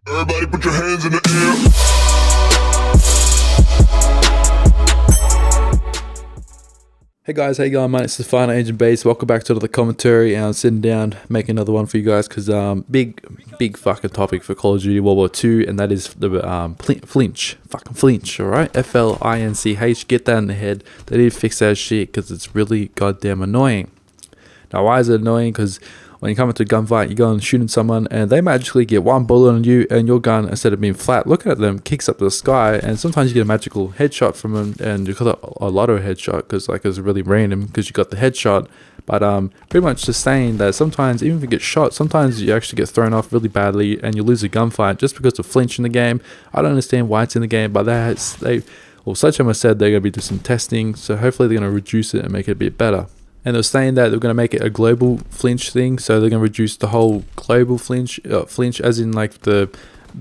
Everybody put your hands in the air. Hey guys, how you going, mate? It's the final AgentBase. Welcome back to another commentary, and I'm sitting down making another one for you guys because big fucking topic for Call of Duty World War II, and that is the flinch, fucking flinch, all right? Flinch. Get that in the head. They need to fix that shit because it's really goddamn annoying. Now, why is it annoying? Because when you come into a gunfight, you go and shooting someone, and they magically get one bullet on you, and your gun, instead of being flat, looking at them, kicks up to the sky, and sometimes you get a magical headshot from them, and you call it a lotto headshot, because like it's really random, because you got the headshot. But pretty much just saying that sometimes, even if you get shot, sometimes you actually get thrown off really badly, and you lose a gunfight just because of flinch in the game. I don't understand why it's in the game, but Sledgehammer said they're going to be doing some testing, so hopefully they're going to reduce it and make it a bit better. And they're saying that they're going to make it a global flinch thing, so they're going to reduce the whole global flinch as in like the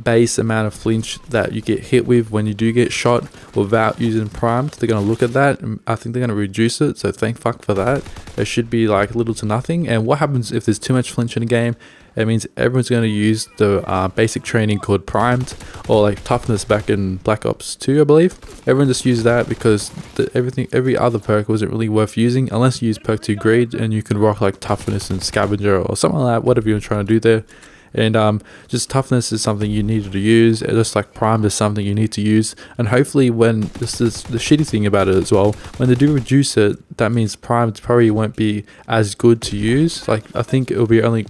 base amount of flinch that you get hit with when you do get shot without using primed. They're going to look at that, and I think they're going to reduce it, so thank fuck for that. It should be like little to nothing. And what happens if there's too much flinch in a game? It means everyone's going to use the basic training called primed, or like toughness back in Black Ops 2, I believe. Everyone just used that because every other perk wasn't really worth using unless you use perk 2 greed, and you can rock like toughness and scavenger or something like that, whatever you're trying to do there. And just toughness is something you needed to use, just like primed is something you need to use. And hopefully, when this is the shitty thing about it as well, when they do reduce it, that means primed probably won't be as good to use. Like, I think it'll be only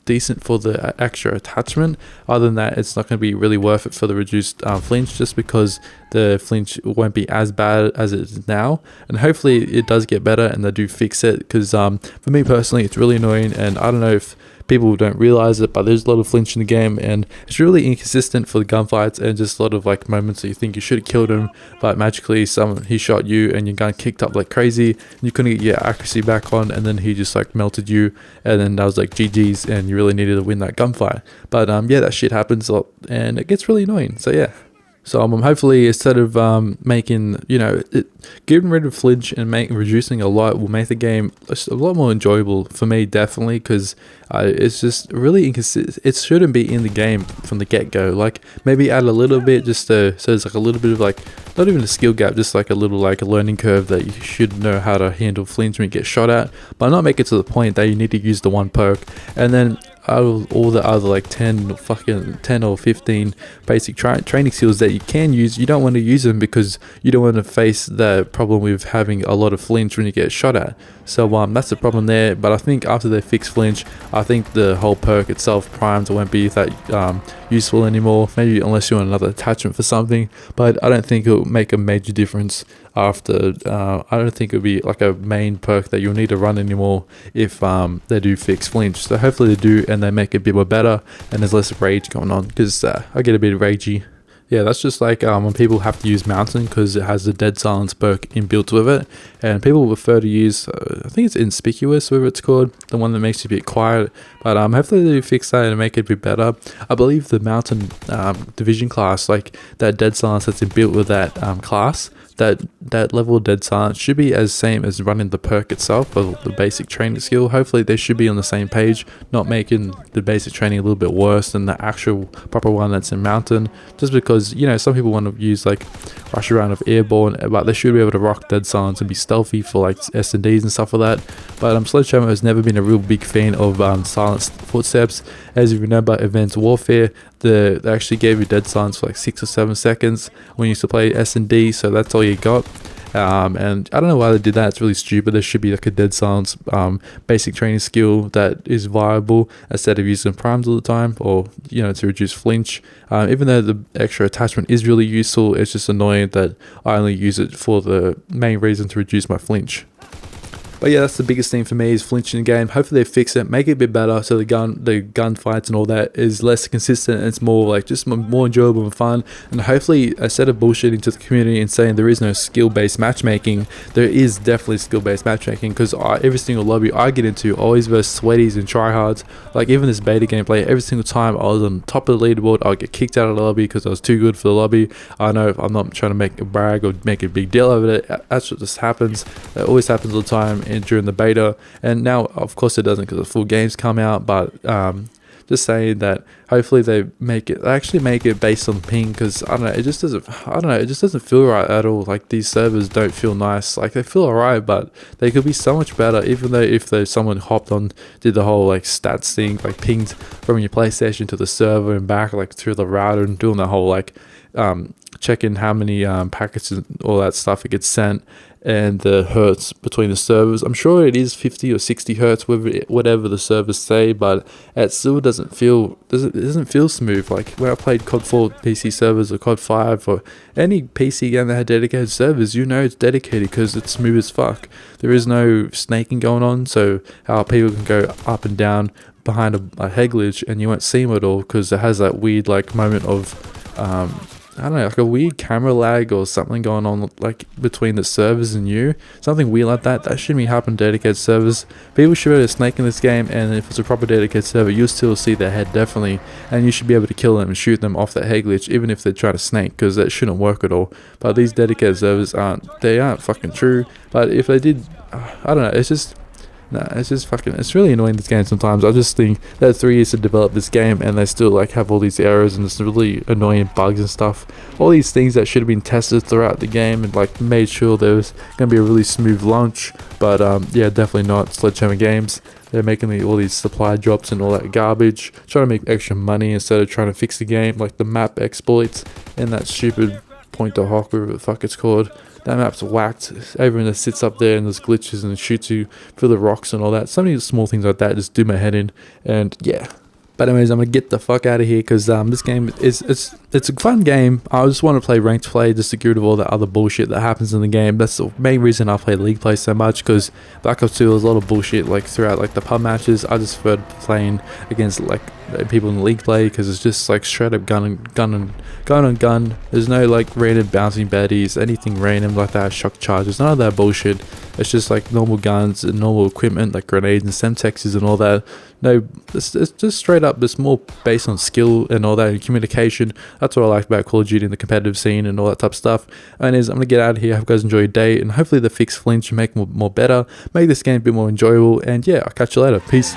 decent for the extra attachment. Other than that, it's not going to be really worth it for the reduced flinch, just because the flinch won't be as bad as it is now. And hopefully it does get better and they do fix it, because for me personally, it's really annoying, and I don't know if people don't realize it, but there's a lot of flinch in the game, and it's really inconsistent for the gunfights, and just a lot of like moments that you think you should have killed him, but magically he shot you and your gun kicked up like crazy, and you couldn't get your accuracy back on, and then he just like melted you, and then that was like GG's, and you really needed to win that gunfight. But yeah, that shit happens a lot, and it gets really annoying. So yeah. So hopefully, instead of making, getting rid of flinch and reducing a lot will make the game a lot more enjoyable for me, definitely, because it's just really inconsistent. It shouldn't be in the game from the get-go. Like, maybe add a little bit just so there's like a little bit of like, not even a skill gap, just like a little like a learning curve that you should know how to handle flinch when you get shot at, but not make it to the point that you need to use the one perk, and then out of all the other like 10 or 15 basic training skills that you can use, you don't want to use them because you don't want to face the problem with having a lot of flinch when you get shot at. So that's the problem there. But I think after they fix flinch, I think the whole perk itself, primed, won't be that useful anymore, maybe unless you want another attachment for something, but I don't think it'll make a major difference after. I don't think it'll be like a main perk that you'll need to run anymore if they do fix flinch. So hopefully they do, and they make it a bit more better, and there's less rage going on, because I get a bit ragey. Yeah, that's just like when people have to use Mountain because it has the Dead Silence perk inbuilt with it, and people prefer to use, I think it's Inspicuous, whatever it's called, the one that makes you a bit quiet. But hopefully they fix that and make it a bit better. I believe the Mountain division class, like that Dead Silence that's inbuilt with that class, that level of Dead Silence should be as same as running the perk itself, or the basic training skill. Hopefully they should be on the same page, not making the basic training a little bit worse than the actual proper one that's in Mountain, just because some people want to use like rush around of airborne, but they should be able to rock Dead Silence and be stealthy for like S&Ds and stuff like that. But Sledgehammer has never been a real big fan of silenced footsteps. As you remember, Advanced Warfare, they actually gave you Dead Silence for like 6 or 7 seconds when you used to play S&D, so that's all you got. And I don't know why they did that. It's really stupid. There should be like a Dead Silence basic training skill that is viable instead of using primes all the time, or to reduce flinch. Even though the extra attachment is really useful, it's just annoying that I only use it for the main reason to reduce my flinch. But yeah, that's the biggest thing for me, is flinch in the game. Hopefully they fix it, make it a bit better, so the gun fights and all that is less consistent, and it's more like just more enjoyable and fun. And hopefully, instead of bullshitting to the community and saying there is no skill-based matchmaking, there is definitely skill-based matchmaking, because every single lobby I get into, always versus sweaties and tryhards. Like even this beta gameplay, every single time I was on top of the leaderboard, I'll get kicked out of the lobby because I was too good for the lobby. I know I'm not trying to make a brag or make a big deal of it. That's what just happens. It always happens all the time during the beta, and now of course it doesn't because the full games come out. But just saying that hopefully they actually make it based on ping, because I don't know, it just doesn't feel right at all. Like, these servers don't feel nice. Like, they feel alright, but they could be so much better. Even though if there's someone hopped on, did the whole like stats thing, like pinged from your PlayStation to the server and back, like through the router, and doing the whole like checking how many packets and all that stuff it gets sent, and the hertz between the servers. I'm sure it is 50 or 60 hertz, whatever the servers say, but it still doesn't feel smooth. Like, when I played COD 4 PC servers or COD 5 or any PC game that had dedicated servers, you know it's dedicated because it's smooth as fuck. There is no snaking going on, so how people can go up and down behind a head glitch and you won't see them at all, because it has that weird like moment of I don't know, like a weird camera lag or something going on, like between the servers and you. Something weird like that. That shouldn't be happening to dedicated servers. People should be able to snake in this game, and if it's a proper dedicated server, you'll still see their head definitely, and you should be able to kill them and shoot them off that head glitch, even if they're trying to snake, because that shouldn't work at all. But these dedicated servers aren't fucking true. But if they did, I don't know, it's just... Nah, it's really annoying, this game sometimes. I just think that 3 years to develop this game and they still like have all these errors and it's really annoying bugs and stuff. All these things that should have been tested throughout the game and like made sure there was going to be a really smooth launch. But yeah, definitely not. Sledgehammer Games, they're making all these supply drops and all that garbage, trying to make extra money instead of trying to fix the game, like the map exploits and that stupid pointer hawk, whatever the fuck it's called. That map's whacked. Everyone that sits up there and there's glitches and shoots you through the rocks and all that. Some of these small things like that just do my head in. And yeah. But anyways, I'm gonna get the fuck out of here, because this game is it's a fun game. I just want to play ranked play just to get rid of all that other bullshit that happens in the game. That's the main reason I play league play so much, because Black Ops 2 there's a lot of bullshit like throughout like the pub matches. I just preferred playing against like people in league play, because it's just like straight up gun on gun. There's no like random bouncing baddies, anything random like that, shock charges, none of that bullshit. It's just like normal guns and normal equipment like grenades and semtexes and all that. No, it's just straight up, it's more based on skill and all that, and communication. That's what I like about Call of Duty and the competitive scene and all that type of stuff. Anyways, I'm gonna get out of here. I hope you guys enjoy your day, and hopefully they fix Flinch and make more better, make this game a bit more enjoyable. And yeah, I'll catch you later. Peace.